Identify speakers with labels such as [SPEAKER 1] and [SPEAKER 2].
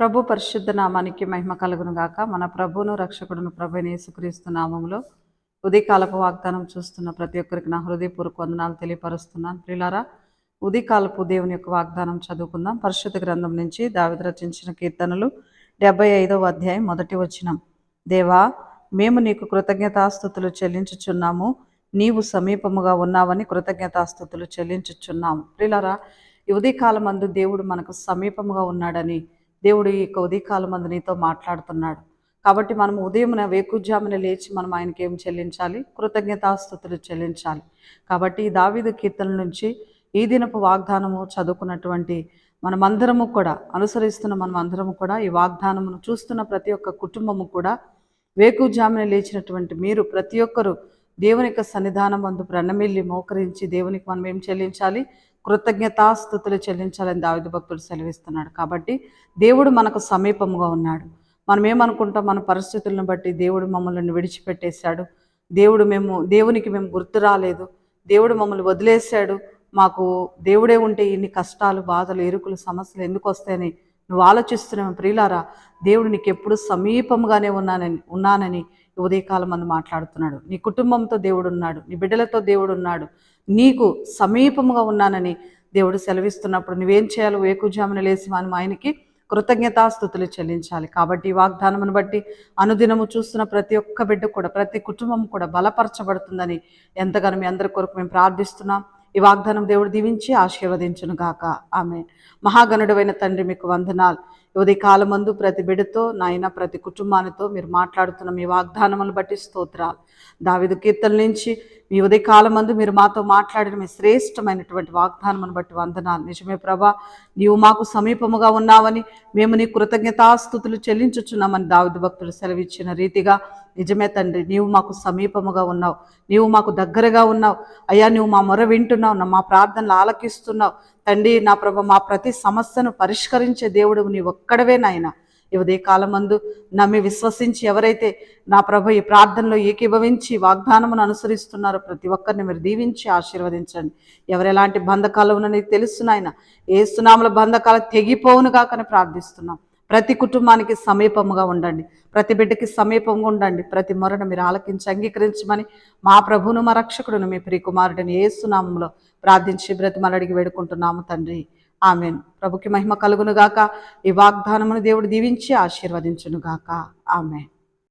[SPEAKER 1] ప్రభు పరిశుద్ధ నామానికి మహిమ కలుగును గాక. మన ప్రభువును రక్షకుడును ప్రభువైన యేసుక్రీస్తు నామములో ఉదయకాలపు వాగ్దానం చూస్తున్న ప్రతి ఒక్కరికి నా హృదయపూర్వక వందనాలు తెలియపరుస్తున్నాను. ప్రియులారా, ఉదయకాలపు దేవుని యొక్క వాగ్దానం చదువుకుందాం. పరిశుద్ధ గ్రంథం నుంచి దావీదు రచించిన కీర్తనలు 75వ అధ్యాయం 1వ వచనం. దేవా, మేము నీకు కృతజ్ఞతాస్తుతులు చెల్లించుచున్నాము, నీవు సమీపముగా ఉన్నావని కృతజ్ఞతాస్తుతులు చెల్లించుచున్నాము. ప్రియులారా, ఈ ఉదయకాలమందు దేవుడు మనకు సమీపముగా ఉన్నాడని దేవుడు ఈ యొక్క ఉదయకాలమందు నీతో మాట్లాడుతున్నాడు. కాబట్టి మనం ఉదయమున వేకుజామున లేచి మనం ఆయనకి ఏం చెల్లించాలి? కృతజ్ఞతాస్తుతులు చెల్లించాలి. కాబట్టి ఈ దావీదు కీర్తన నుంచి ఈ దినపు వాగ్దానము చదువుకున్నటువంటి మనమందరము కూడా అనుసరిస్తున్న మనమందరము కూడా ఈ వాగ్దానమును చూస్తున్న ప్రతి ఒక్క కుటుంబము కూడా వేకుజామున లేచినటువంటి మీరు ప్రతి ఒక్కరూ దేవుని యొక్క సన్నిధానం అందు ప్రణమిల్లి మోకరించి దేవునికి మనం ఏం చెల్లించాలి? కృతజ్ఞతాస్తుతులు చెల్లించాలని దావీదు భక్తుడు సెలవిస్తున్నాడు. కాబట్టి దేవుడు మనకు సమీపముగా ఉన్నాడు. మనం ఏమనుకుంటాం? మన పరిస్థితులను బట్టి దేవుడు మమ్మల్ని విడిచిపెట్టేశాడు, దేవునికి మేము గుర్తు రాలేదు, దేవుడు మమ్మల్ని వదిలేశాడు, మాకు దేవుడే ఉంటే ఇన్ని కష్టాలు, బాధలు, ఇరుకులు, సమస్యలు ఎందుకు వస్తాయని నువ్వు ఆలోచిస్తున్నావు. ప్రియులారా, దేవుడు నీకు ఎప్పుడు సమీపంగానే ఉన్నానని ఉదయకాలం మంది మాట్లాడుతున్నాడు. నీ కుటుంబంతో దేవుడు ఉన్నాడు, నీ బిడ్డలతో దేవుడు ఉన్నాడు, నీకు సమీపముగా ఉన్నానని దేవుడు సెలవిస్తున్నప్పుడు నువ్వేం చేయాలి? వేకుజామున లేసి మనం ఆయనకి కృతజ్ఞతాస్తుతులు చెల్లించాలి. కాబట్టి ఈ వాగ్దానమును బట్టి అనుదినము చూస్తున్న ప్రతి ఒక్క బిడ్డ కూడా, ప్రతి కుటుంబం కూడా బలపరచబడుతుందని ఎంతగానో మీ అందరి కొరకు మేము ప్రార్థిస్తున్నాం. ఈ వాగ్దానం దేవుడు దీవించి ఆశీర్వదించును గాక. ఆమేన్. మహాగణుడైన తండ్రి, మీకు వందనాలు. ఉదయ కాలమందు ప్రతి బిడ్డతో, నాయన ప్రతి కుటుంబానితో మీరు మాట్లాడుతున్న మీ వాగ్దానములను బట్టి స్తోత్రాలు. దావీదు కీర్తన నుంచి మీ ఉదయ కాలమందు మీరు మాతో మాట్లాడిన మీ శ్రేష్టమైనటువంటి వాగ్దానమును బట్టి వందనాలు. నిజమే ప్రభా, నీవు మాకు సమీపముగా ఉన్నావని మేము నీ కృతజ్ఞతాస్తుతులు చెల్లించుచున్నామని దావీదు భక్తులు సెలవిచ్చిన రీతిగా నిజమే తండ్రి, నీవు మాకు సమీపముగా ఉన్నావు, నీవు మాకు దగ్గరగా ఉన్నావు. అయ్యా, నువ్వు మా మొర వింటున్నావు, మా ప్రార్థనలు ఆలకిస్తున్నావు తండ్రి. నా ప్రభ, మా ప్రతి సమస్యను పరిష్కరించే దేవుడు నీ ఒక్కడవే నాయన. ఈ ఉదయ కాలమందు నమ్మి విశ్వసించి ఎవరైతే నా ప్రభ ఈ ప్రార్థనలో ఏకీభవించి వాగ్దానమును అనుసరిస్తున్నారో ప్రతి ఒక్కరిని మీరు దీవించి ఆశీర్వదించండి. ఎవరెలాంటి బంధకాలు ఉన్నా నీకు తెలుసు నాయన. ఏసునామములో బంధకాలు తెగిపోవును కాకని ప్రార్థిస్తున్నాం. ప్రతి కుటుంబానికి సమీపముగా ఉండండి, ప్రతి బిడ్డకి సమీపంగా ఉండండి. ప్రతి మొరను మీరు ఆలకించి అంగీకరించమని మా ప్రభువును మా రక్షకుడును మీ ప్రియకుమారుడిని యేసునామములో ప్రార్థించి బ్రతిమలడిగి వేడుకుంటున్నాము తండ్రి. ఆమెన్. ప్రభుకి మహిమ కలుగును గాక. ఈ వాగ్దానమును దేవుడు దీవించి ఆశీర్వదించును గాక. ఆమెన్.